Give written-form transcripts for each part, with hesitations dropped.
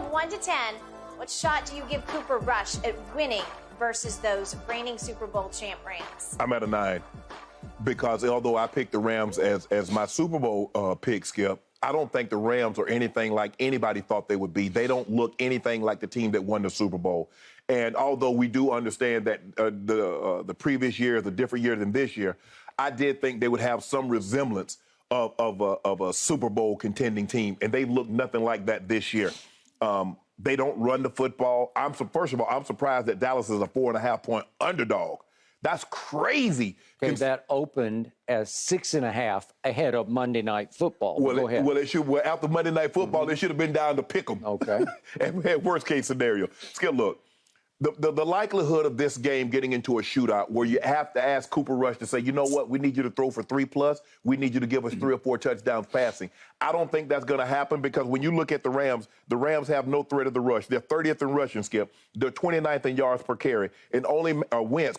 from 1 to 10, what shot do you give Cooper Rush at winning versus those reigning Super Bowl champ Rams? I'm at a 9 because although I picked the Rams as my Super Bowl pick, Skip, I don't think the Rams are anything like anybody thought they would be. They don't look anything like the team that won the Super Bowl. And although we do understand that the previous year is a different year than this year, I did think they would have some resemblance of a Super Bowl contending team, and they look nothing like that this year. They don't run the football. First of all, I'm surprised that Dallas is a 4.5-point underdog. That's crazy. Okay, that opened as 6.5 ahead of Monday Night Football. Go ahead. Well, after Monday Night Football, they should have been down to pick 'em. Okay. And we had worst case scenario. Skip, look. The likelihood of this game getting into a shootout where you have to ask Cooper Rush to say, you know what, we need you to throw for 3+. We need you to give us 3 or 4 touchdowns passing. I don't think that's going to happen because when you look at the Rams have no threat of the rush. They're 30th in rushing, Skip. They're 29th in yards per carry. And only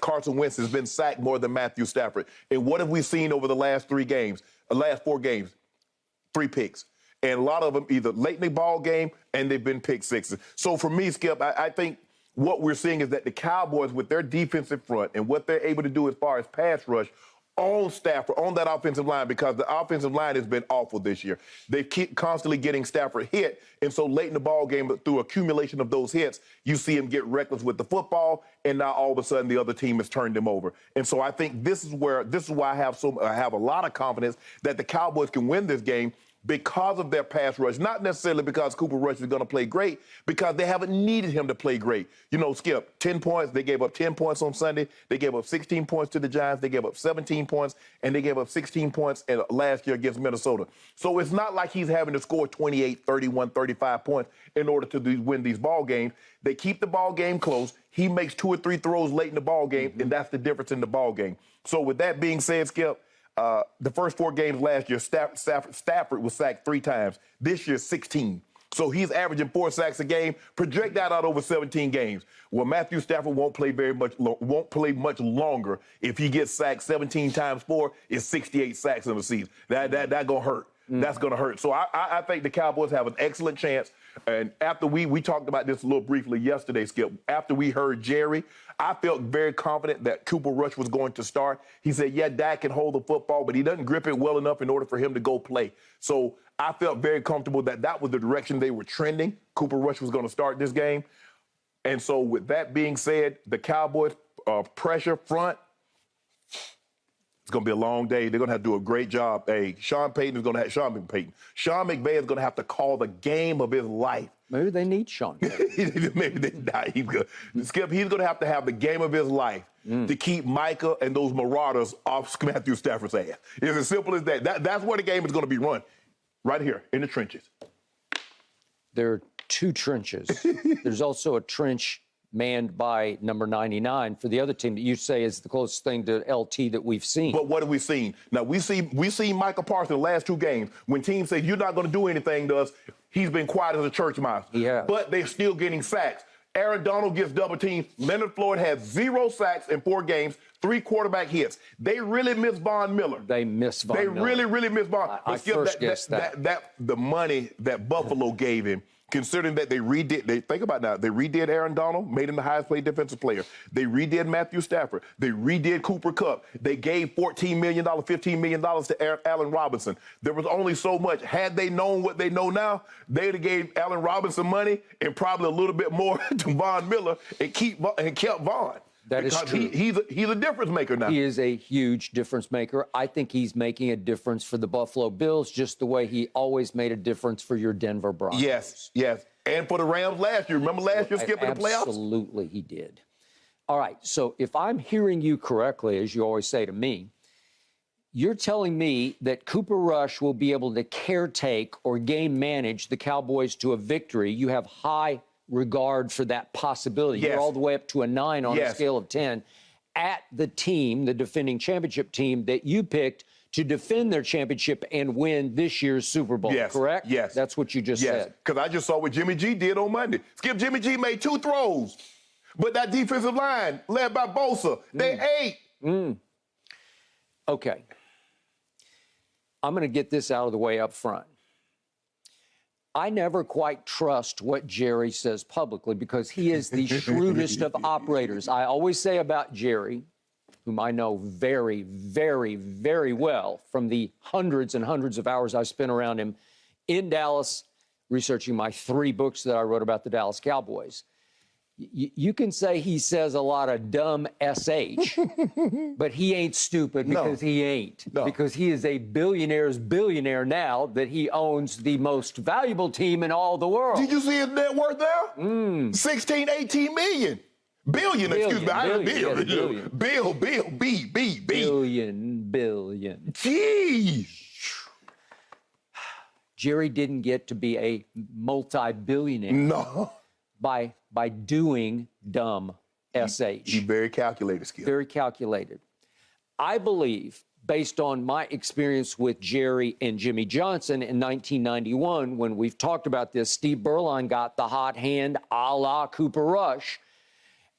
Carson Wentz has been sacked more than Matthew Stafford. And what have we seen over the last 4 games? 3 picks. And a lot of them either late in the ball game and they've been pick sixes. So for me, Skip, I think what we're seeing is that the Cowboys, with their defensive front and what they're able to do as far as pass rush on Stafford, on that offensive line, because the offensive line has been awful this year. They keep constantly getting Stafford hit, and so late in the ball game, through accumulation of those hits, you see him get reckless with the football, and now all of a sudden the other team has turned him over. And so I think this is why I have a lot of confidence that the Cowboys can win this game, because of their pass rush, not necessarily because Cooper Rush is going to play great, because they haven't needed him to play great. You know, Skip, 10 points. They gave up 10 points on Sunday. They gave up 16 points to the Giants. They gave up 17 points, and they gave up 16 points last year against Minnesota. So it's not like he's having to score 28, 31, 35 points in order to win these ball games. They keep the ball game close. He makes 2 or 3 throws late in the ball game, and that's the difference in the ball game. So with that being said, Skip, the first 4 games last year, Stafford was sacked 3 times. This year, 16. So he's averaging 4 sacks a game. Project that out over 17 games. Well, Matthew Stafford won't play much longer. If he gets sacked 17 times 4, it's 68 sacks in the season. That gonna hurt. That's gonna hurt. So I think the Cowboys have an excellent chance. And after we talked about this a little briefly yesterday, Skip, after we heard Jerry, I felt very confident that Cooper Rush was going to start. He said, yeah, Dak can hold the football, but he doesn't grip it well enough in order for him to go play. So I felt very comfortable that was the direction they were trending. Cooper Rush was going to start this game. And so with that being said, the Cowboys pressure front, it's going to be a long day. They're going to have to do a great job. Hey, Sean McVay is going to have to call the game of his life. Maybe they need Sean. Maybe they not. Skip, he's going to have the game of his life to keep Micah and those marauders off Matthew Stafford's ass. It's as simple as that. That's where the game is going to be run, right here in the trenches. There are 2 trenches. There's also a trench manned by number 99 for the other team that you say is the closest thing to LT that we've seen. But what have we seen? Now, we see Michael Parsons the last 2 games. When teams say, you're not going to do anything to us, he's been quiet as a church mouse. Yeah. But they're still getting sacks. Aaron Donald gets double teamed. Leonard Floyd has 0 sacks in 4 games, 3 quarterback hits. They really miss Von Miller. They miss Von Miller. They really, really miss Von. I first guessed that. The money that Buffalo gave him, considering that they redid Aaron Donald, made him the highest paid defensive player. They redid Matthew Stafford. They redid Cooper Kupp. They gave $14 million, $15 million to Allen Robinson. There was only so much. Had they known what they know now, they'd have gave Allen Robinson money and probably a little bit more to Von Miller and kept Von. That is true. He's a difference maker now. He is a huge difference maker. I think he's making a difference for the Buffalo Bills just the way he always made a difference for your Denver Broncos. Yes. And for the Rams last year. Remember last year skipping the playoffs? Absolutely, he did. All right, so if I'm hearing you correctly, as you always say to me, you're telling me that Cooper Rush will be able to caretake or game manage the Cowboys to a victory. You have high regard for that possibility. Yes. You're all the way up to a 9 on Yes. a scale of 10 at the team, the defending championship team that you picked to defend their championship and win this year's Super Bowl, Yes. correct? Yes. That's what you just said. Because I just saw what Jimmy G did on Monday. Skip, Jimmy G made 2 throws, but that defensive line, led by Bosa, they ate. Okay. I'm going to get this out of the way up front. I never quite trust what Jerry says publicly because he is the shrewdest of operators. I always say about Jerry, whom I know very, very, very well from the hundreds and hundreds of hours I've spent around him in Dallas, researching my 3 books that I wrote about the Dallas Cowboys. You can say he says a lot of dumb SH, but he ain't stupid because he ain't. No. Because he is a billionaire's billionaire now that he owns the most valuable team in all the world. Did you see his net worth there? 16, 18 million. Billion, excuse me. I heard billion. Billion. Billion. Jeez. Jerry didn't get to be a multi-billionaire. No. By doing dumb SH. He's very calculated, Skip. Very calculated. I believe, based on my experience with Jerry and Jimmy Johnson in 1991, when we've talked about this, Steve Berline got the hot hand a la Cooper Rush.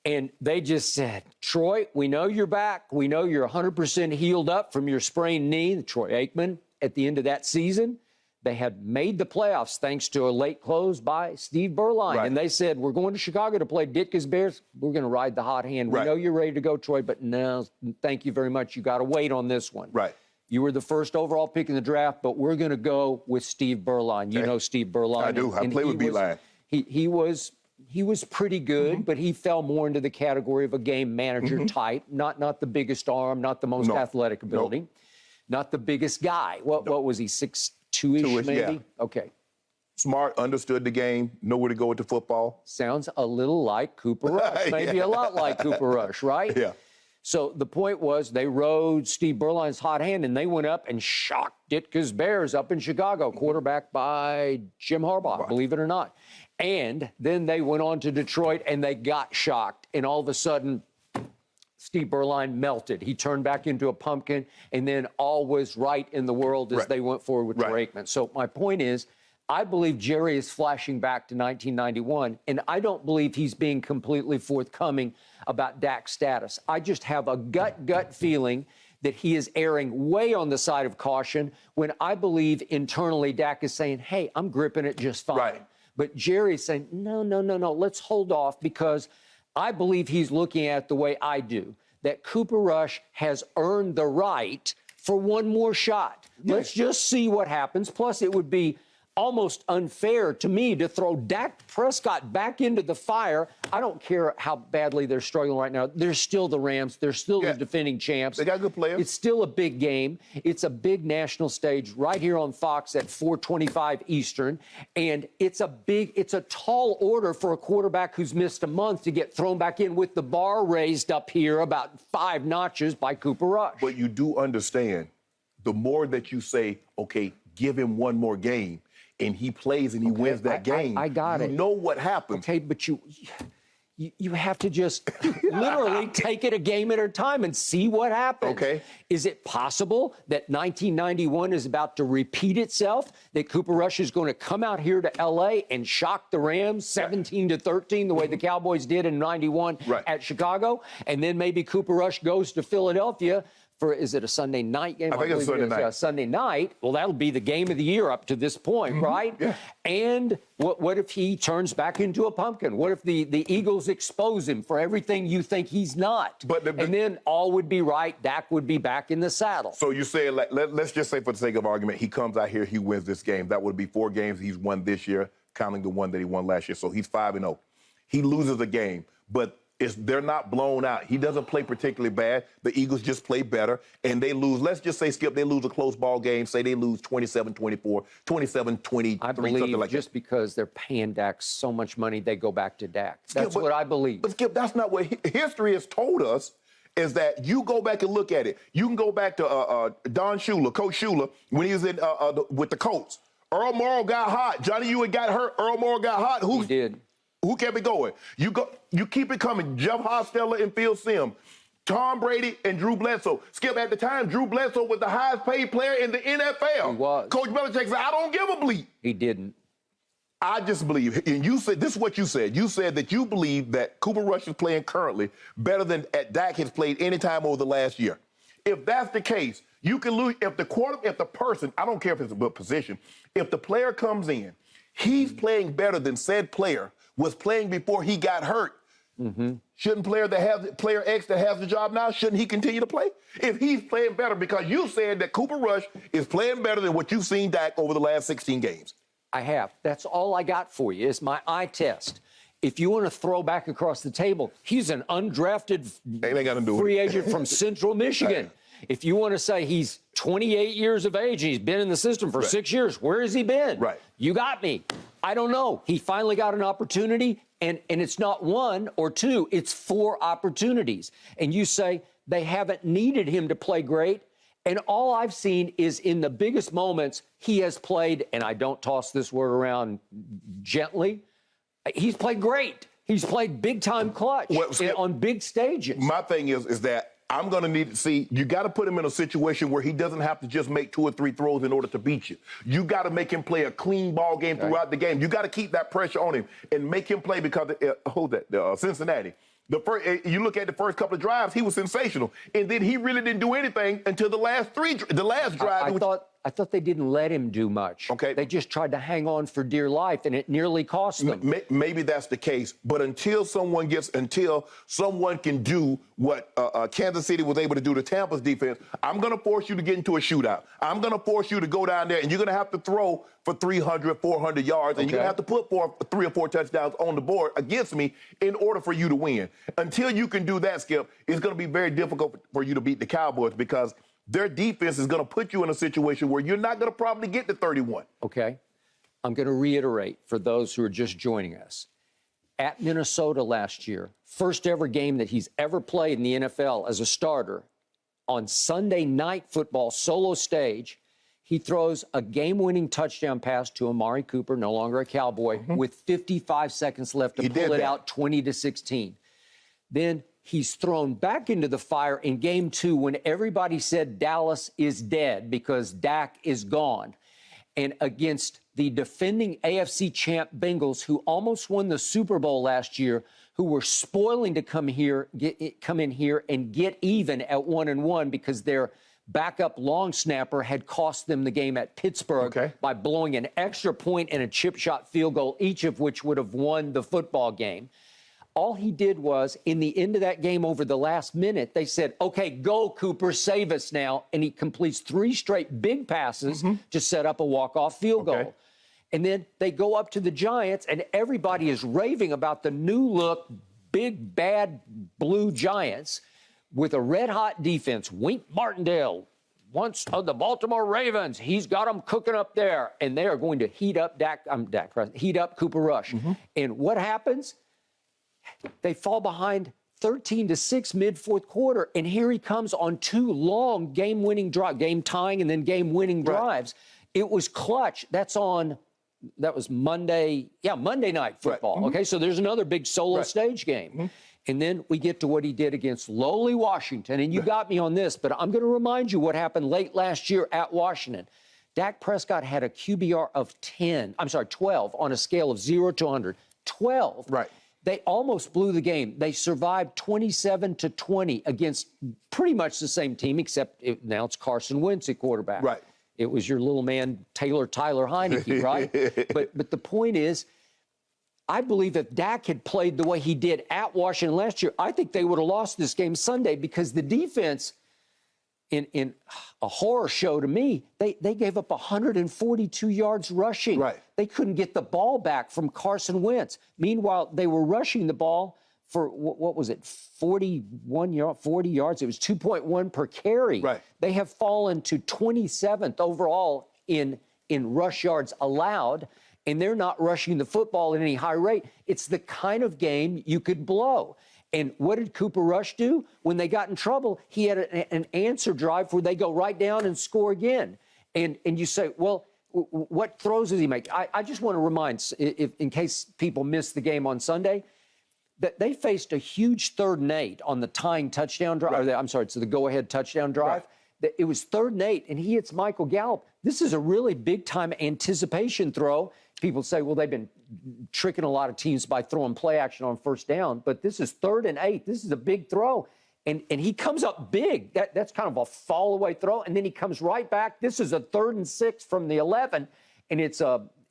And they just said, Troy, we know you're back. We know you're 100% healed up from your sprained knee. Troy Aikman, at the end of that season, they had made the playoffs thanks to a late close by Steve Berline. Right. And they said, we're going to Chicago to play Ditka's Bears. We're going to ride the hot hand. We know you're ready to go, Troy, but no, thank you very much. You got to wait on this one. Right. You were the first overall pick in the draft, but we're going to go with Steve Berline. You know Steve Berline. I do. I played with Beeline. He was pretty good, but he fell more into the category of a game manager type. Not the biggest arm, not the most athletic ability, not the biggest guy. What was he, 6'2"-ish maybe? Yeah. Okay. Smart, understood the game, know where to go with the football. Sounds a little like Cooper Rush, maybe a lot like Cooper Rush, right? Yeah. So the point was they rode Steve Berline's hot hand, and they went up and shocked Ditka's Bears up in Chicago, quarterbacked by Jim Harbaugh, believe it or not. And then they went on to Detroit, and they got shocked. And all of a sudden, Steve Berline melted. He turned back into a pumpkin, and then all was right in the world as they went forward with Troy Aikman. So my point is, I believe Jerry is flashing back to 1991, and I don't believe he's being completely forthcoming about Dak's status. I just have a gut feeling that he is erring way on the side of caution when I believe internally Dak is saying, hey, I'm gripping it just fine. Right. But Jerry's saying, no, let's hold off, because I believe he's looking at it the way I do, that Cooper Rush has earned the right for one more shot. Let's just see what happens. Plus, it would be almost unfair to me to throw Dak Prescott back into the fire. I don't care how badly they're struggling right now. They're still the Rams. They're still the defending champs. They got good players. It's still a big game. It's a big national stage right here on Fox at 4:25 Eastern. And it's a tall order for a quarterback who's missed a month to get thrown back in with the bar raised up here about 5 notches by Cooper Rush. But you do understand, the more that you say, okay, give him one more game, and he plays and he wins that game, I got it. You know what happens. Okay, but you have to just literally take it a game at a time and see what happens. Okay. Is it possible that 1991 is about to repeat itself, that Cooper Rush is going to come out here to L.A. and shock the Rams 17-13 the way the Cowboys did in 91 at Chicago, and then maybe Cooper Rush goes to Philadelphia for, is it a Sunday night game? I think it's Sunday night. Sunday night. Well, that'll be the game of the year up to this point, right? Yeah. And what if he turns back into a pumpkin? What if the Eagles expose him for everything you think he's not? And then all would be right. Dak would be back in the saddle. So you say, let's just say for the sake of argument, he comes out here, he wins this game. That would be 4 games he's won this year, counting the one that he won last year. So he's 5-0. He loses a game, but they're not blown out. He doesn't play particularly bad. The Eagles just play better, and they lose. Let's just say, Skip, they lose a close ball game. Say they lose 27-24, 27-23, I believe something like just that. because they're paying Dak so much money, they go back to Dak. That's what I believe. But, Skip, that's not what history has told us, is that you go back and look at it. You can go back to Don Shula, Coach Shula, when he was in with the Colts. Earl Morrall got hot. Johnny Ewing got hurt. Earl Morrall got hot. He did. Who kept it going? You keep it coming. Jeff Hostetler and Phil Simms, Tom Brady and Drew Bledsoe. Skip, at the time, Drew Bledsoe was the highest paid player in the NFL. He was. Coach Belichick said, I don't give a bleep. He didn't. I just believe, and you said, this is what you said. You said that you believe that Cooper Rush is playing currently better than Dak has played any time over the last year. If that's the case, you can lose. If the person, I don't care if it's a position, if the player comes in, He's playing better than said player was playing before he got hurt. Shouldn't player X that has the job now, shouldn't he continue to play? If he's playing better, because you said that Cooper Rush is playing better than what you've seen Dak over the last 16 games. I have. That's all I got for you is my eye test. If you want to throw back across the table, he's an undrafted free agent from Central Michigan. If you want to say he's 28 years of age, he's been in the system for 6 years, where has he been? Right. You got me. I don't know. He finally got an opportunity, and it's not one or two, it's 4 opportunities. And you say they haven't needed him to play great. And all I've seen is in the biggest moments, he has played, and I don't toss this word around gently, he's played great. He's played big-time clutch on big stages. My thing is that I'm going to need to see, you got to put him in a situation where he doesn't have to just make 2 or 3 throws in order to beat you. You got to make him play a clean ball game throughout the game. You got to keep that pressure on him and make him play because, Cincinnati. You look at the first couple of drives, he was sensational. And then he really didn't do anything until the last drive. I thought they didn't let him do much. Okay. They just tried to hang on for dear life, and it nearly cost them. Maybe that's the case. But until someone can do what Kansas City was able to do to Tampa's defense, I'm going to force you to get into a shootout. I'm going to force you to go down there, and you're going to have to throw for 300, 400 yards, and you're going to have to put 3 or 4 touchdowns on the board against me in order for you to win. Until you can do that, Skip, it's going to be very difficult for you to beat the Cowboys because their defense is going to put you in a situation where you're not going to probably get to 31. Okay. I'm going to reiterate for those who are just joining us. At Minnesota last year, first ever game that he's ever played in the NFL as a starter, on Sunday Night Football solo stage, he throws a game-winning touchdown pass to Amari Cooper, no longer a Cowboy, with 55 seconds left to pull it out 20-16. Then he's thrown back into the fire in game 2 when everybody said Dallas is dead because Dak is gone. And against the defending AFC champ Bengals, who almost won the Super Bowl last year, who were spoiling to come in here and get even at 1-1 because their backup long snapper had cost them the game at Pittsburgh by blowing an extra point and a chip shot field goal, each of which would have won the football game. All he did was, in the end of that game over the last minute, they said, okay, go, Cooper, save us now. And he completes 3 straight big passes to set up a walk-off field goal. And then they go up to the Giants, and everybody is raving about the new-look, big, bad blue Giants with a red-hot defense. Wink Martindale, once of the Baltimore Ravens, he's got them cooking up there. And they are going to heat up heat up Cooper Rush. And what happens? They fall behind 13-6 mid-4th quarter, and here he comes on 2 long game-winning drives, game-tying and then game-winning drives. It was clutch. That was Monday Night Football. Okay, so there's another big solo stage game. And then we get to what he did against lowly Washington, and you got me on this, but I'm going to remind you what happened late last year at Washington. Dak Prescott had a QBR of 12 on a scale of 0 to 100. 12. Right. They almost blew the game. They survived 27-20 against pretty much the same team, except now it's Carson Wentz at quarterback. Right. It was your little man, Tyler Heineke, right? But the point is, I believe if Dak had played the way he did at Washington last year, I think they would have lost this game Sunday because the defense, in a horror show to me, they gave up 142 yards rushing. Right. They couldn't get the ball back from Carson Wentz. Meanwhile, they were rushing the ball for, what was it, 40 yards. It was 2.1 per carry. Right. They have fallen to 27th overall in rush yards allowed, and they're not rushing the football at any high rate. It's the kind of game you could blow. And what did Cooper Rush do? When they got in trouble, he had an answer drive where they go right down and score again. And you say, well, what throws does he make? I just want to remind, in case people missed the game on Sunday, that they faced a huge 3rd and 8 on the tying touchdown drive. Right. It's the go-ahead touchdown drive. Right. It was 3rd and 8, and he hits Michael Gallup. This is a really big-time anticipation throw. People say, well, they've been tricking a lot of teams by throwing play action on 1st down, but this is 3rd and 8. This is a big throw, and he comes up big. That's kind of a fall-away throw, and then he comes right back. This is a 3rd and 6 from the 11, and it's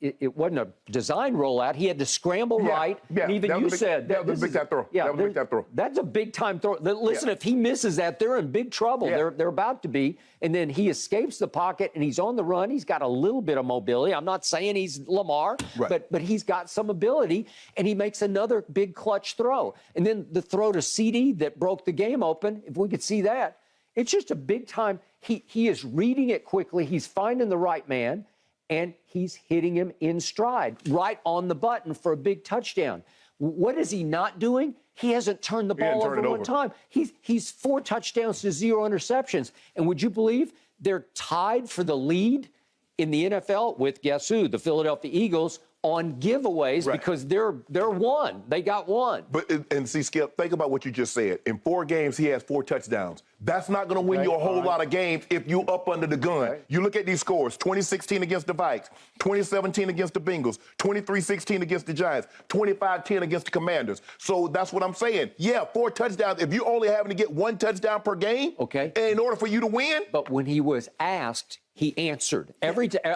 it wasn't a design rollout. He had to scramble right. Yeah, And even you said that was a big time throw. Yeah, that was a big time throw. That's a big time throw. Listen, if he misses that, they're in big trouble. Yeah. They're about to be. And then he escapes the pocket and he's on the run. He's got a little bit of mobility. I'm not saying he's Lamar, but he's got some ability, and he makes another big clutch throw. And then the throw to CD that broke the game open, if we could see that, it's just a big time. He is reading it quickly. He's finding the right man, and he's hitting him in stride, right on the button for a big touchdown. What is he not doing? He hasn't turned the ball over one time. He's 4 touchdowns to 0 interceptions. And would you believe they're tied for the lead in the NFL with, guess who? The Philadelphia Eagles on giveaways because they're one. They got one. But and see, Skip, think about what you just said. In 4 games, he has 4 touchdowns. That's not going to win you a whole lot of games if you up under the gun. You look at these scores: 2016 against the Vikes, 2017 against the Bengals, 23-16 against the Giants, 25-10 against the Commanders. So that's what I'm saying. Yeah, 4 touchdowns. If you only having to get 1 touchdown per game, in order for you to win. But when he was asked, he answered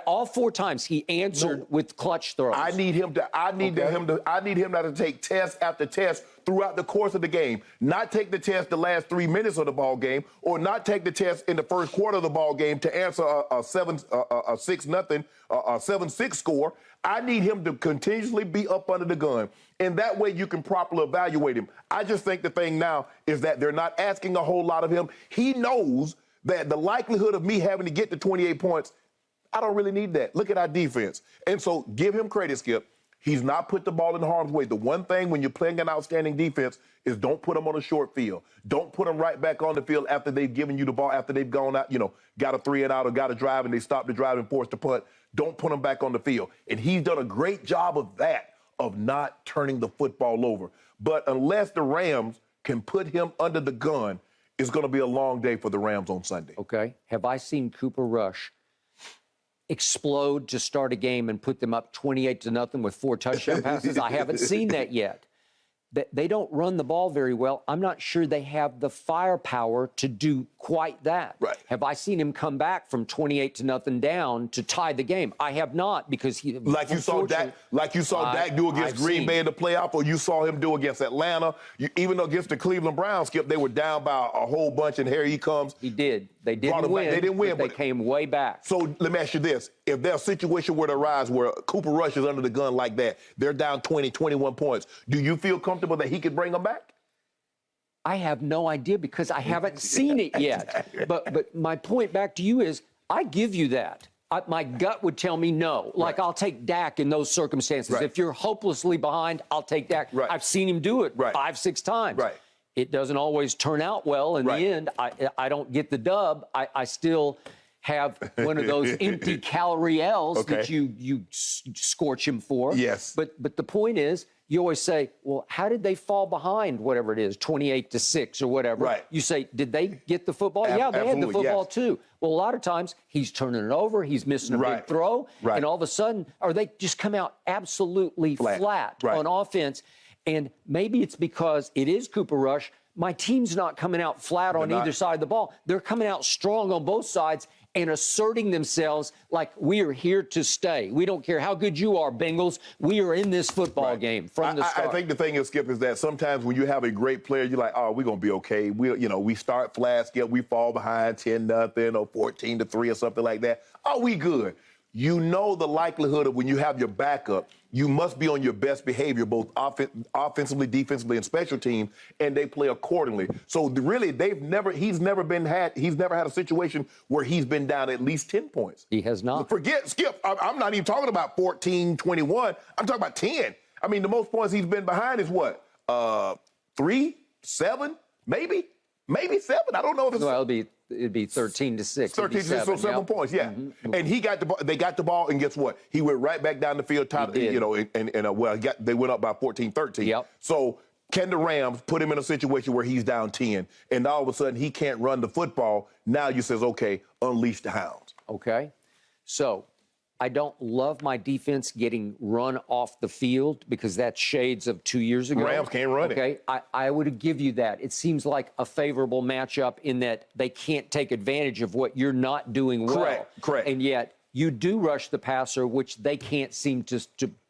all 4 times. He answered with clutch throws. I need him to take test after test throughout the course of the game. Not take the test the last 3 minutes of the ball game, or not take the test in the first quarter of the ball game to answer a 7-6 score. I need him to continuously be up under the gun, and that way you can properly evaluate him. I just think the thing now is that they're not asking a whole lot of him. He knows that the likelihood of me having to get to 28 points, I don't really need that. Look at our defense. And so give him credit, Skip. He's not put the ball in harm's way. The one thing when you're playing an outstanding defense is don't put them on a short field. Don't put them right back on the field after they've given you the ball, after they've gone out, got a 3 and out or got a drive and they stopped the drive and forced the punt. Don't put them back on the field. And he's done a great job of that, of not turning the football over. But unless the Rams can put him under the gun, it's going to be a long day for the Rams on Sunday. Okay. Have I seen Cooper Rush explode to start a game and put them up 28-0 with 4 touchdown passes? I haven't seen that yet. They don't run the ball very well. I'm not sure they have the firepower to do quite that. Right. Have I seen him come back from 28-0 down to tie the game? I have not, because he like you saw Dak do against Green Bay in the playoff, or you saw him do against Atlanta. Even against the Cleveland Browns, Skip, they were down by a whole bunch, and here he comes. He did. They didn't win. They didn't win, but they came way back. So let me ask you this. If there's a situation where where Cooper Rush is under the gun like that, they're down 20, 21 points, do you feel comfortable that he could bring them back? I have no idea, because I haven't seen it yet. But my point back to you is, I give you that. My gut would tell me no. Like, I'll take Dak in those circumstances. If you're hopelessly behind, I'll take Dak. I've seen him do it 5, 6 times. It doesn't always turn out well in the end. I don't get the dub. I still have one of those empty calorie L's that you scorch him for. Yes. But the point is, you always say, well, how did they fall behind, whatever it is, 28-6 or whatever? You say, did they get the football? Yeah, they had the football too. Well, a lot of times he's turning it over, he's missing a big throw, and all of a sudden, or they just come out absolutely flat on offense. And maybe it's because it is Cooper Rush. My team's not coming out flat on either side of the ball. They're coming out strong on both sides and asserting themselves like, we are here to stay. We don't care how good you are, Bengals. We are in this football game from the start. I think the thing is, Skip, is that sometimes when you have a great player, you're like, oh, we're going to be okay. We start flat, Skip, we fall behind 10-0 or 14-3 or something like that. Oh, we good. You know the likelihood of when you have your backup, you must be on your best behavior, both offensively, defensively, and special teams, and they play accordingly. So really, he's never had a situation where he's been down at least 10 points. He has not. Forget, Skip, I'm not even talking about 14, 21. I'm talking about 10. I mean, the most points he's been behind is what? 3, 7, maybe 7. I don't know if it's... Well, it'd be 13-6. 13-6, so 7 points, yeah. And he got the ball. They got the ball, and guess what? He went right back down the field. They went up by 14-13. So can the Rams put him in a situation where he's down 10, and all of a sudden he can't run the football? Now you says, okay, unleash the hounds. Okay, so I don't love my defense getting run off the field, because that's shades of 2 years ago. Rams can't run it. Okay, I would give you that. It seems like a favorable matchup in that they can't take advantage of what you're not doing well. Correct. And yet you do rush the passer, which they can't seem to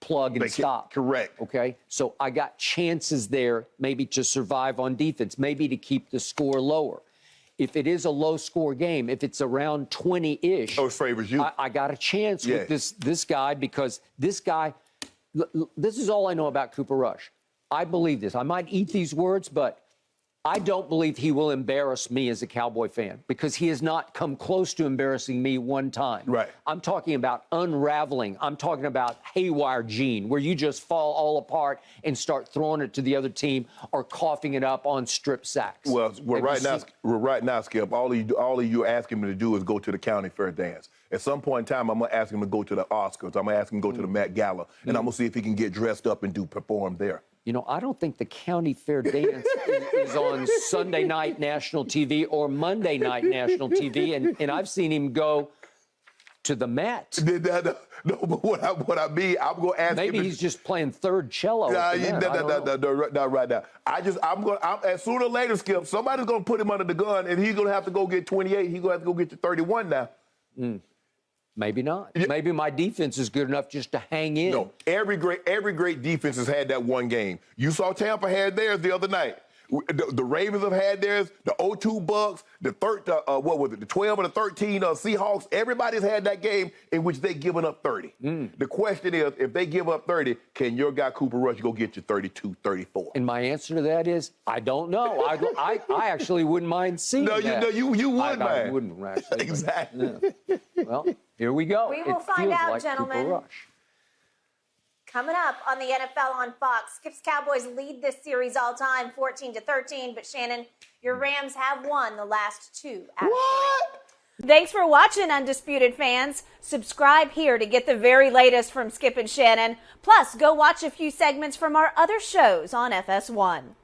plug and stop. Correct. Okay, so I got chances there maybe to survive on defense, maybe to keep the score lower. If it is a low-score game, if it's around 20-ish, it favors you. I got a chance with this guy because this guy, this is all I know about Cooper Rush. I believe this. I might eat these words, but I don't believe he will embarrass me as a Cowboy fan because he has not come close to embarrassing me one time. Right. I'm talking about unraveling. I'm talking about haywire gene, where you just fall all apart and start throwing it to the other team or coughing it up on strip sacks. Well, right now, Skip, all of you asking me to do is go to the county fair dance. At some point in time, I'm going to ask him to go to the Oscars. I'm going to ask him to go to the Met Gala, and I'm going to see if he can get dressed up and perform there. You know, I don't think the county fair dance is on Sunday night national TV or Monday night national TV, and I've seen him go to the Met. No, but what I mean, I'm going to ask him. Maybe he's just playing third cello. No, right now. As sooner or later, Skip, somebody's going to put him under the gun, and he's going to have to go get 28. He's going to have to go get to 31 now. Maybe not. Yeah. Maybe my defense is good enough just to hang in. No, every great defense has had that one game. You saw Tampa had theirs the other night. The Ravens have had theirs. The 0-2 Bucks. The 12 or the 13 Seahawks. Everybody's had that game in which they've given up 30. The question is, if they give up 30, can your guy Cooper Rush go get you 32, 34? And my answer to that is, I don't know. I actually wouldn't mind seeing that. No, you would mind. I wouldn't actually. Exactly. Yeah. Well, here we go. We will find out, like gentlemen. Cooper Rush. Coming up on the NFL on Fox, Skip's Cowboys lead this series all time, 14-13. But Shannon, your Rams have won the last 2 out of 3. Thanks for watching, Undisputed fans. Subscribe here to get the very latest from Skip and Shannon. Plus, go watch a few segments from our other shows on FS1.